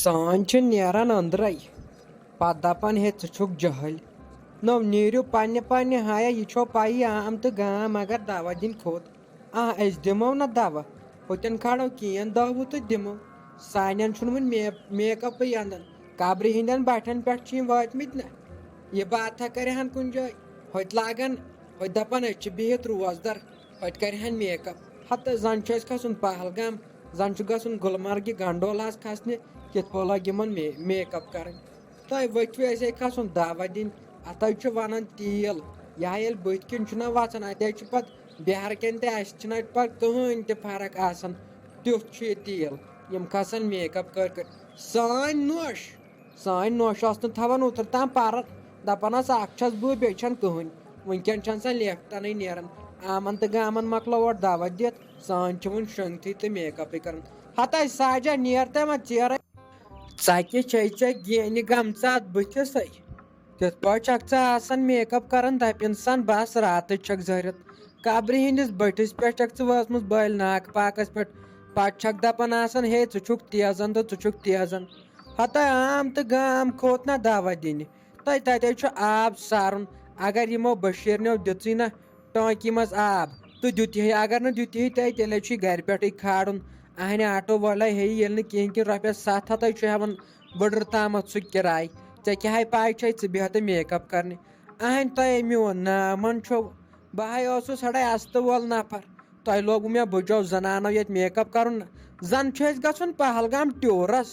سٲنۍ چھِ نیران أنٛدرَے پَتہٕ دَپان ہے ژٕ چھُکھ جٔہٕلۍ نو نیٖرِو پنٛنہِ پنٛنہِ ہایا یہِ چھو پَیی عام تہٕ گام اگر دوا دِنۍ کھوٚت أسۍ دِمو نہ دوا ہُتٮ۪ن کھالو کیٖن دہ وُہ تہٕ دِمو سانٮ۪ن چھُنہٕ وُنہِ میک اپٕے اَنان قبرِ ہِنٛدٮ۪ن بَٹھٮ۪ن پٮ۪ٹھ چھِ یِم وٲتۍمٕتۍ نہ یہِ باتھا کَرِہَن کُنہِ جایہِ ہوٚتہِ لاگان ہوٚتہِ دَپان أسۍ چھِ بِہِتھ روزدَر ہوٚتہِ کَرِہَن میک اپ ہَتہٕ زَن چھُ اَسہِ کھسُن پہلگام زَن چھُ گژھُن گُلمرگہِ گنڈولاہَس کھسنہِ کِتھ پٲٹھۍ لٲگۍ یِمن میک اپ کَرٕنۍ تۄہہِ ؤتھِو اَسے کھسُن دعوت دِنۍ اَتھ حظ چھُ وَنان تیٖل یہِ ہا ییٚلہِ بٕتھِ کِنۍ چھُنہ وَژھان اَتہِ حظ چھُ پَتہٕ بِہارٕ کٮ۪ن تہِ اَسہِ چھِنہٕ اَتہِ پَتہٕ کٕہٕنۍ تہِ فرق آسان تیُتھ چھُ یہِ تیٖل یِم کھسان میک اپ کٔرۍ کٔرۍ سٲنۍ نوش ٲس نہٕ تھاوان اوترٕ تام پَرٕ دَپان ٲس اکھ چھَس بہٕ بیٚیہِ چھَنہٕ کٕہٕنۍ وٕنکٮ۪ن چھَنہٕ سۄ لیفٹَنٕے نیران آمَن تہٕ گامَن مۄکلو اورٕ دعوت دِتھ سٲنۍ چھِ وٕنہِ شۄنٛگتھٕے تہٕ میک اپٕے کَران ہَتَے ساجا نیر تہٕ وۄنۍ ژیرَے ژَکہِ چھے ژےٚ گینہِ گَمژٕ اَتھ بٕتھِسٕے تِتھ پٲٹھۍ چھکھ ژٕ آسان میک اپ کَران دَپٮ۪ن سان بَس راتٕچ چھکھ زٲرِتھ قبرِ ہِنٛدِس بٔٹھِس پٮ۪ٹھ چھکھ ژٕ وٲژمٕژ بٔلۍ ناکہٕ پاکَس پٮ۪ٹھ پَتہٕ چھکھ دَپان آسان ہے ژٕ چھُکھ تیزان تہٕ ژٕ چھُکھ تیزان ہَتَے عام تہٕ گام کھوٚت نہ دعوت دِنہِ تَتہِ حظ چھُ آب سارُن اگر یِمو بٔشیٖرنیو دِژٕے نہ ٹٲنٛکی منٛز آب تہٕ دِتِہے اگر نہٕ دِتِہے تیٚلہِ حظ چھُے گرِ پٮ۪ٹھٕے کھالُن اہنہِ آٹو وٲلۍ ہیٚیہِ ییٚلہِ نہٕ کِہیٖنۍ کِنہٕ رۄپیَس 700 چھُ ہٮ۪وان وٕڈٕر تامَتھ سُہ کِراے ژےٚ کیٛاہ ہے پاے چھے ژٕ بیٚہہ تہٕ میک اپ کَرنہِ اہنہِ تۄہے میون ناو منٛدچھو بہٕ ہَے اوسُس ہَڑے اَستہٕ وول نفر تۄہہِ لوگوُ مےٚ بٕجو زَنانو ییٚتہِ میک اپ کَرُن نہ زَن چھُ اَسہِ گژھُن پہلگام ٹیوٗرَس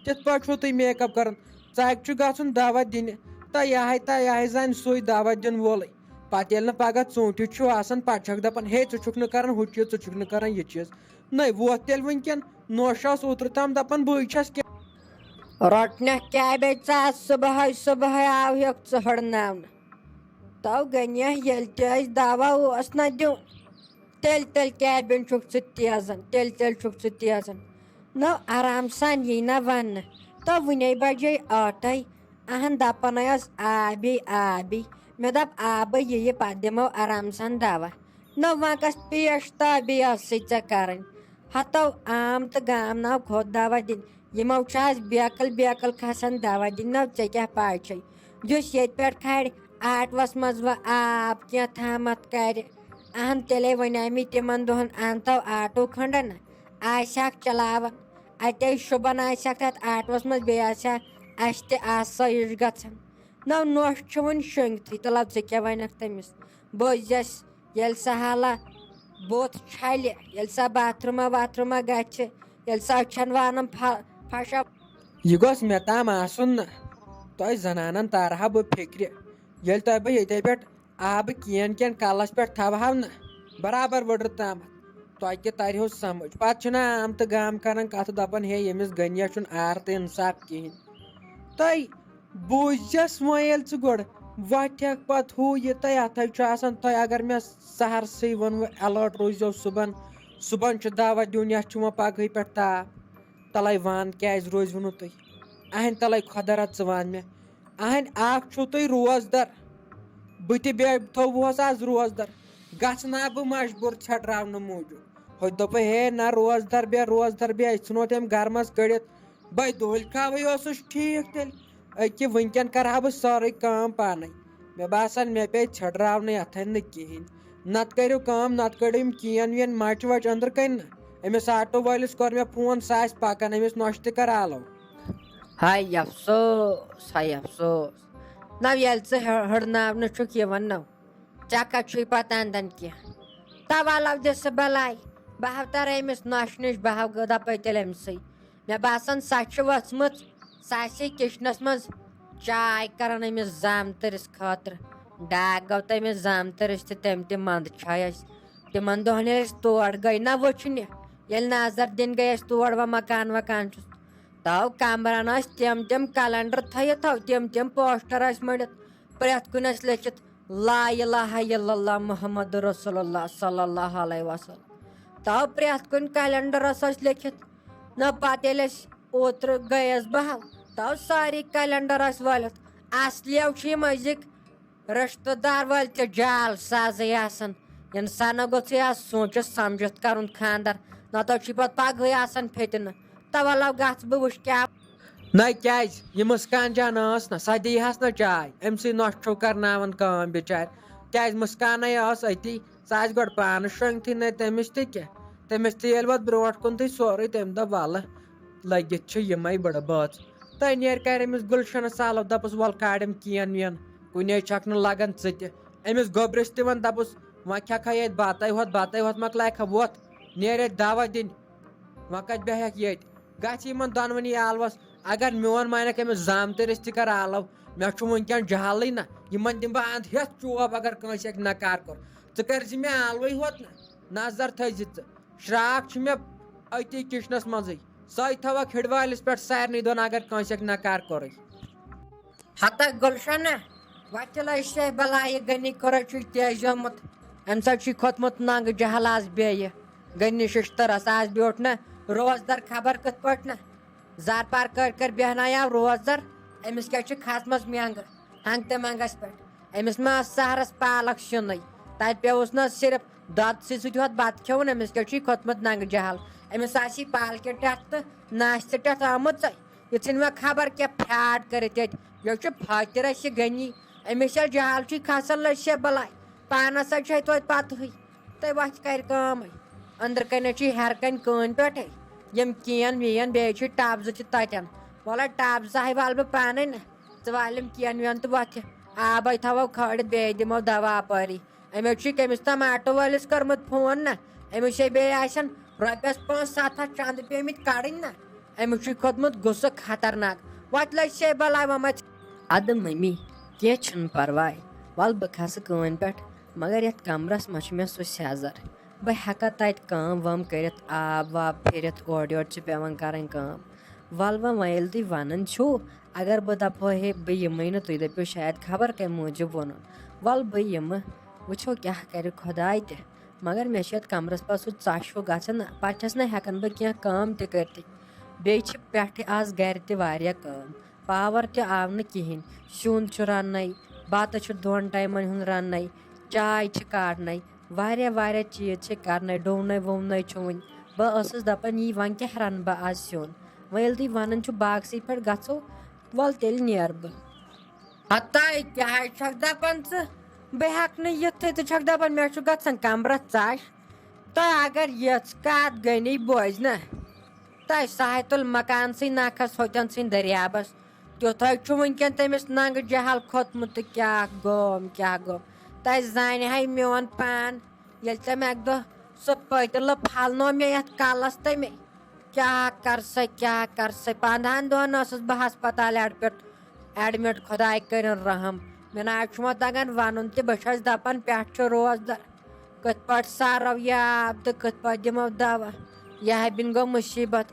تِتھ پٲٹھۍ چھُو تُہۍ میک اپ کَران ژَکہِ چھُ گژھُن دعوت دِنہِ تہٕ یہِ ہَے زانہِ سُے دعوت دِنہٕ وولٕے پَتہٕ ییٚلہِ نہٕ پَگاہ ژوٗنٛٹھِس چھُ آسان پَتہٕ چھکھ دَپان ہے ژٕ چھُکھ نہٕ کَران ہُہ چیٖز ژٕ چھُکھ نہٕ کَران یہِ چیٖز نٔے ووت تیٚلہِ وٕنکٮ۪ن نوش ٲس اوترٕ تام دَپان بٕے چھَس رۄٹنَکھ کیٛابے ژٕ صُبحٲے آو ہیوٚکھ ژٕ ہٕڑناونہٕ تو گٔنیہ ییٚلہِ تہِ اَسہِ دوا اوس نہ دیُن تیٚلہِ کیٛابٮ۪ن چھُکھ ژٕ تیزان تیٚلہِ چھُکھ ژٕ تیزان نو آرام سان یی نہ وَننہٕ تو وُنے بَجے ٲٹھَے اہن دَپانَے ٲس آبی مےٚ دوٚپ آبٕے یِیہِ پَتہٕ دِمو آرام سان دوا نو وۄنۍ کۄس پیش تٲبی ٲسٕے ژےٚ کَرٕنۍ ہَتو عام تہٕ گام نو کھوٚت دوا دِنہِ یِمو چھُ آز بیکٕل کھسان دوا دِنہِ نو ژےٚ کیٛاہ پاے چھے یُس ییٚتہِ پٮ۪ٹھ کھالہِ آٹوَس منٛز وۄنۍ آب کینٛہہ تھامَتھ کَرِ اہن تیٚلے وَنے مےٚ تِمن دۄہَن اَنتو آٹوٗ کھٔنٛڈا نہ آسہِ ہَکھ چلاوان اَتے شُبان آسہِ ہَکھ تَتھ آٹوَس منٛز بیٚیہِ آسہِ ہا اَسہِ تہِ آسٲیِش گژھان نو نوٚش چھُ وُنہِ شۄنٛگتھٕے تہٕ لَو ژٕ کیٛاہ وَنکھ تٔمِس بوٗزٮ۪س ییٚلہِ سۄ حالہ بُتھ چھَلہِ ییٚلہِ سۄ باتھروٗما گژھِ ییٚلہِ سۄ أچھَن وانَن پھَشا یہِ گوٚژھ مےٚ تام آسُن نہ تۄہہِ زَنانَن تارہا بہٕ فِکرِ ییٚلہِ تۄہہِ بہٕ ییٚتے پٮ۪ٹھ آبہٕ کٮ۪ن کَلَس پٮ۪ٹھ تھاوہو نہ برابر وٕڈٕر تامَتھ تۄہہِ تہِ تَرِہو سَمٕجھ پَتہٕ چھِنہ عام تہٕ گام کَران کَتھٕ دَپان ہے ییٚمِس گٔنیہ چھُنہٕ آر تہٕ اِنصاف کِہیٖنۍ تۄہہِ بوٗزِس وۄنۍ ییٚلہِ ژٕ گۄڈٕ وۄتھکھ پَتہٕ ہُہ یہِ تۄہہِ اَتھ حظ چھُ آسان تۄہہِ اگر مےٚ سہرسٕے ووٚنوٕ اٮ۪لٲٹ روٗززیو صُبحن چھُ دعوت دیُن یَتھ چھُ وۄنۍ پَگہٕے پٮ۪ٹھ تاپھ تَلَے وَن کیٛازِ روٗزوٕ نہٕ تُہۍ اہنہِ تَلَے خۄدا رَت ژٕ وَن مےٚ اہنہِ اَکھ چھُو تُہۍ روزدَر بہٕ تہِ تھوٚوُہَس آز روزدَر گژھنا بہٕ مجبوٗر ژھٮ۪ٹراونہٕ موٗجوٗب ہُتہِ دوٚپُے ہے نہ روزدَر بیٚہہ أسۍ ژھٕنو تٔمۍ گَرٕ منٛز کٔڑِتھ بَے دۄہلہِ کھاوٕے اوسُس ٹھیٖک تیٚلہِ أکیاہ وٕنکٮ۪ن کَرٕ ہا بہٕ سٲرٕے کٲم پانَے مےٚ باسان مےٚ پیٚیہِ ژھٮ۪ٹراونٕے اَتھَن نہٕ کِہیٖنۍ نَتہٕ کٔرِو کٲم نَتہٕ کٔڑِو یِم کین وین مَچہِ وَچہِ أنٛدرٕ کَنۍ نہ أمِس آٹوٗ وٲلِس کوٚر مےٚ فون سُہ آسہِ پَکان أمِس نۄشہِ تہِ کَر آلو ہاے افسوس نو ییٚلہِ ژٕ ہٕڑناونہٕ چھُکھ یِوان نو ژےٚ کَتہِ چھُے پَتہٕ اَندَن کینٛہہ تَوالو دِسہٕ بَلاے بہٕ ہاو تَرٕ أمِس نۄشہِ نِش بہٕ ہاو دَپَے تیٚلہِ أمسٕے مےٚ باسان سۄ چھِ ؤژھمٕژ سۄ آسہِ کِچنَس منٛز چاے کَران أمِس زامتٕرِس خٲطرٕ ڈاک گوٚو تٔمِس زامتٕرِس تہِ تٔمۍ تہِ منٛدچھاے اَسہِ تِمَن دۄہَن ییٚلہِ أسۍ تور گٔے نہ وٕچھنہِ ییٚلہِ نظر دِنہِ گٔے أسۍ تور وۄنۍ مکان وکان چھُس تو کَمرَن ٲسۍ تِم کَلَنڈَر تھٲیِتھ تِم پوسٹَر ٲسۍ مٔڑِتھ پرٛٮ۪تھ کُنہِ ٲسۍ لیکھِتھ لا الہ الا اللہ محمد رسول اللہ صلی اللہ علیہ وسلم تو پرٛٮ۪تھ کُنہِ کَلٮ۪نڈَرَس ٲسۍ لیکھِتھ نہ پَتہٕ ییٚلہِ أسۍ اوترٕ گٔیَس بہٕ تو سٲری کَلٮ۪نڈَر ٲسۍ وٲلِتھ اَصلیو چھِ یِم أزِکۍ رِشتہٕ دار وٲلۍ تہِ جال سازٕے آسان اِنسانَو گوٚژھُے آز سوٗنٛچِتھ سَمجِتھ کَرُن خاندَر نَتہٕ چھُے پَتہٕ پَگہٕے آسان پھیٚتنہٕ تَوَلو گژھ بہٕ وٕچھِ کیٛاہ نہ کیٛازِ یہِ مُسکان جان ٲس نہ سۄ دِیٖہَس نہٕ چاے أمۍ سٕے نۄش چھُو کرناوان کٲم بِچارِ کیٛازِ مُسکانَے ٲس أتی سۄ آسہِ گۄڈٕ پانہٕ شۄنٛگتھٕے نہ تٔمِس تہِ کیٛاہ تٔمِس تہِ ییٚلہِ پَتہٕ برونٛٹھ کُنتھٕے سورُے تٔمۍ دوٚپ وَلہٕ لٔگِتھ چھِ یِمَے بٕڑٕ بٲژ تہٕ نیرِ کَرِ أمِس گُلشَنَس سالو دَپُس وَلہٕ کھالٮ۪م کین وین کُنے چھکھ نہٕ لگان ژٕ تہِ أمِس گوٚبرِس تہِ وَن دَپُس وۄنۍ کھٮ۪کھا ییٚتہِ بَتَے ہوت مۄکلایکھا ووٚتھ نیرِ ییٚتہِ دوا دِنۍ وۄنۍ کَتہِ بیٚہکھ ییٚتہِ گژھِ یِمن دۄنوٕنی آلوَس اگر میون مانٮ۪کھ أمِس زامتٕرِس تہِ کَر آلو مےٚ چھُ وٕنکٮ۪ن جہلٕے نہ یِمن دِمہٕ بہٕ اَنٛد ہٮ۪تھ چوب اگر کٲنٛسہِ اَکہِ نکار کوٚر ژٕ کٔرۍزِ مےٚ آلوٕے ہوت نہ نظر تھٲیزِ ژٕ شرٛاکھ چھُ مےٚ أتی کِچنَس منٛزٕے سۄے تھاوَکھ ہِڑوٲلِس پٮ۪ٹھ سارنٕے دۄہن اگر کٲنٛسہِ اَکہِ نکار کوٚرُے ہتا گُلشنہ وَتِلے شے بلاے گٔنی کورے چھُے تیزیومُت اَمہِ سۭتۍ چھُے کھوٚتمُت ننٛگہٕ جہل آز بیٚیہِ گٔنی شِشتٕرَس آز بیوٗٹھ نہ روزدر خبر کِتھ پٲٹھۍ نہ زار پار کٔرۍ بیٚہنایاو روزدر أمِس کیٛاہ چھِ کھژمٕژ مٮ۪نٛگہٕ ہنٛگ تہٕ منٛگَس پٮ۪ٹھ أمِس ما ٲس سہرَس پالک سیُنٕے تَتہِ پیوٚوُس نہ صرف دۄدسٕے سۭتۍ ہوت بَتہٕ کھیوٚن أمِس کیٛاہ چھُے کھوٚتمُت ننٛگہٕ جہل أمِس آسی پالکہِ ٹٮ۪ٹھ تہٕ ناشتہٕ ٹٮ۪ٹھ آمٕژے یہِ ژھٕنۍ وۄنۍ خبر کیٛاہ فراڈ کٔرِتھ ییٚتہِ یہِ چھُ فٲطِر اَسہِ گٔنی أمِس ییٚلہِ جہل چھُے کھسان لٔج شے بلاے پانَس سۭتۍ چھے توتہِ پَتہٕے تہٕ وۄتھِ کَرِ کٲمٕے أنٛدرٕ کَنۍ چھُے ہیٚرٕ کَنۍ کٲنۍ پٮ۪ٹھٕے یِم کین وین بیٚیہِ چھُے ٹَب زٕ تہِ تَتٮ۪ن وَلے ٹَب زٕ والہٕ بہٕ پانَے نہ ژٕ والِم کین وین تہٕ وۄتھِ آبے تھاوو کھٲلِتھ بیٚیہِ دِمو دوا اَپٲری أمِس چھُے کٔمِس تام آٹوٗ وٲلِس کوٚرمُت فون نہ أمِس چھے بیٚیہِ آسن رۄپیَس 5-7 ہَتھ چنٛدٕ پیٚمٕتۍ کَڑٕنۍ نہ أمِس چھُے کھوٚتمُت غُصہٕ خطرناک وۄتہِ لٔج شے بلاے وۄنۍ مَتہِ اَدٕ مٔمی کینٛہہ چھُنہٕ پَرواے وَلہٕ بہٕ کھسہٕ کٲنۍ پٮ۪ٹھ مگر یَتھ کَمرَس منٛز چھُ مےٚ سُہ سیٚزر بہٕ ہٮ۪کا تَتہِ کٲم وٲم کٔرِتھ آب واب پھِرِتھ اورٕ یورٕ چھِ پیٚوان کَرٕنۍ کٲم وَلہٕ وۄنۍ ییٚلہِ تُہۍ وَنان چھُو اگر بہٕ دَپہو ہے بہٕ یِمٕے نہٕ تُہۍ دٔپِو شاید خبر کَمہِ موٗجوٗب ووٚنُن وَلہٕ بہٕ یِمہٕ وٕچھو کیٛاہ کَرِ خۄداے تہِ مگر مےٚ چھُ یَتھ کَمرَس پَتہٕ سُہ ژَش ہیوٗ گژھان نہ پَتہٕ چھَس نہٕ ہٮ۪کان بہٕ کینٛہہ کٲم تہِ کٔرِتھٕے بیٚیہِ چھِ پٮ۪ٹھٕ آز گَرِ تہِ واریاہ کٲم پاوَر تہِ آو نہٕ کِہیٖنۍ سیُن چھُ رَننَے بَتہٕ چھُ 2 ٹایمَن ہُنٛد رَننَے چاے چھِ کارنَے واریاہ چیٖز چھِ کَرنَے ڈوٗنَے ووٗنَے چھُ وٕنۍ بہٕ ٲسٕس دَپان یی وۄنۍ کیٛاہ رَنہٕ بہٕ آز سیُن وۄنۍ ییٚلہِ تُہۍ وَنان چھُو باغسٕے پٮ۪ٹھ گژھو وَلہٕ تیٚلہِ نیرٕ بہٕ ہَتاے کیٛاہ حظ چھَکھ دَپان ژٕ بہٕ ہٮ۪کہٕ نہٕ یِتھٕے ژٕ چھَکھ دَپان مےٚ چھُ گژھان کَمرَس ژَش تہٕ اگر یِژھ کَتھ گٔنی بوزِ نہ تہٕ سۄ ہَے تُل مکانسٕے نَکھَس ہوٚتٮ۪ن ژھٕنۍ دٔریابَس تیُتھُے چھُ وٕنکٮ۪ن تٔمِس ننٛگہٕ جہل کھوٚتمُت تہٕ کیٛاہ گوٚو تَتہِ زانہِ ہے میون پان ییٚلہِ تٔمۍ اَکہِ دۄہ سُہ پٔتلہٕ پھَلنو مےٚ یَتھ کَلَس تَمے کیٛاہ کَر سا 15 دۄہَن ٲسٕس بہٕ ہسپتال ایڈمِٹ خۄداے کٔرِنۍ رحم مےٚ نہ حظ چھُ وۄنۍ تَگان وَنُن تہِ بہٕ چھَس دَپان پٮ۪ٹھ چھُ روزدَر کِتھ پٲٹھۍ سارو یہِ آب تہٕ کِتھ پٲٹھۍ دِمو دوا یہِ ہَبِنۍ گوٚو مُصیٖبت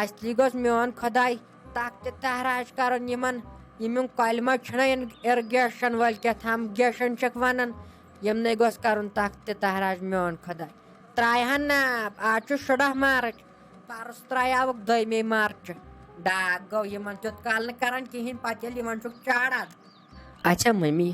اَصلی گوٚژھ میون خۄداے تختہِ تحراج کَرُن یِمن یِم کۄلہِ منٛز چھِنہ اِرگیشَن وٲلۍ کیٛاہ تھام گیشَن چھِکھ وَنان یِمنٕے گوٚژھ کَرُن تختہِ تحراج میون خۄداے ترٛایہَن نہٕ آب آز چھُ 16 مارٕچ پَرُس ترٛایاوُکھ 2 مارچہِ ڈاک گوٚو یِمن تیُتھ کال نہٕ کَران کِہیٖنۍ پَتہٕ ییٚلہِ یِمن چھُکھ چاڑان اچھا مٔمی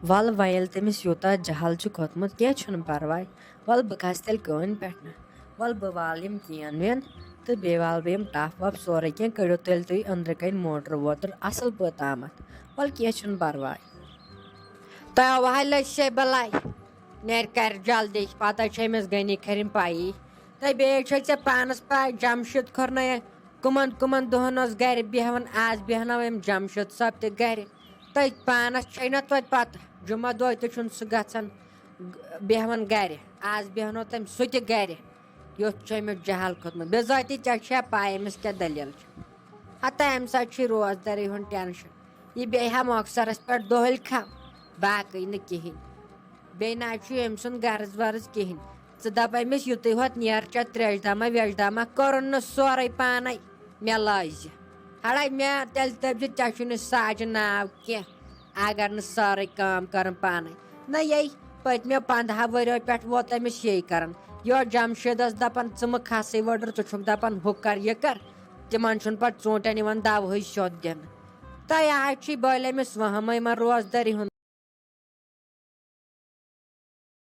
وَلہٕ وۄنۍ ییٚلہِ تٔمِس یوٗتاہ جہل چھُ کھوٚتمُت کینٛہہ چھُنہٕ پَرواے وَلہٕ بہٕ کھسہٕ تیٚلہِ کٲنۍ پٮ۪ٹھ نہ وَلہٕ بہٕ والہٕ یِم کین وین تہٕ بیٚیہِ والہٕ بہٕ یِم ٹَپھ وَپھ سورُے کینٛہہ کٔڑِو تیٚلہِ تُہۍ أنٛدرٕ کَنۍ موٹر ووٹر اَصٕل پٲٹھۍ تامَتھ وَلہٕ کینٛہہ چھُنہٕ پَرواے تَوَے حظ لٔج شے بلاے نیرِ کَرِ جلدی پَتہٕ حظ چھِ أمِس گٔنی کھٔرِنۍ پَیی تہٕ بیٚیہِ چھے ژےٚ پانَس پاے جَمشیٖد کھۄرنٲیَکھ کٕمَن دۄہَن اوس گَرِ بیٚہوان آز بیٚہنو أمۍ جَمشیٖد صٲب تہِ گَرِ تٔتھۍ پانَس چھے نہ توتہِ پَتہٕ جُمعہ دۄہ تہِ چھُنہٕ سُہ گژھان بیٚہوان گَرِ آز بیٚہنو تٔمۍ سُہ تہِ گَرِ یُتھ چھُ أمِس جہل کھوٚتمُت بِذٲتی ژےٚ چھےٚ پاے أمِس کیٛاہ دٔلیٖل چھِ ہَتا اَمہِ سۭتۍ چھُے روزدَرٕے ہُنٛد ٹٮ۪نشَن یہِ بیٚیہِ ہا مۄخصرَس پٮ۪ٹھ دۄہلہِ کھَو باقٕے نہٕ کِہیٖنۍ بیٚیہِ نہ حظ چھُ أمۍ سُنٛد غرض ورض کِہیٖنۍ ژٕ دَپ أمِس یُتُے ہوت نیرٕ ژےٚ ترٛیشداما ویشداما کوٚرُن نہٕ سورُے پانَے مےٚ لٲجہِ ہَڑے مےٚ تیٚلہِ دٔپزِ ژےٚ چھُے نہٕ ساجہِ ناو کینٛہہ اگر نہٕ سٲرٕے کٲم کَرُن پانَے نہ یے پٔتمیو 15 ؤریو پٮ۪ٹھ ووت أمِس یی کَران یورٕ جَمشیٖدَس دَپان ژٕ مہٕ کھسٕے وٕڈٕر ژٕ چھُکھ دَپان ہُہ کَر یہِ کَر تِمَن چھُنہٕ پَتہٕ ژوٗنٛٹھٮ۪ن یِوان دَوہٕے سیوٚد دِنہٕ تہٕ یہِ حظ چھُے بٔلۍ أمِس وہمٕے ما روزدٔری ہُنٛد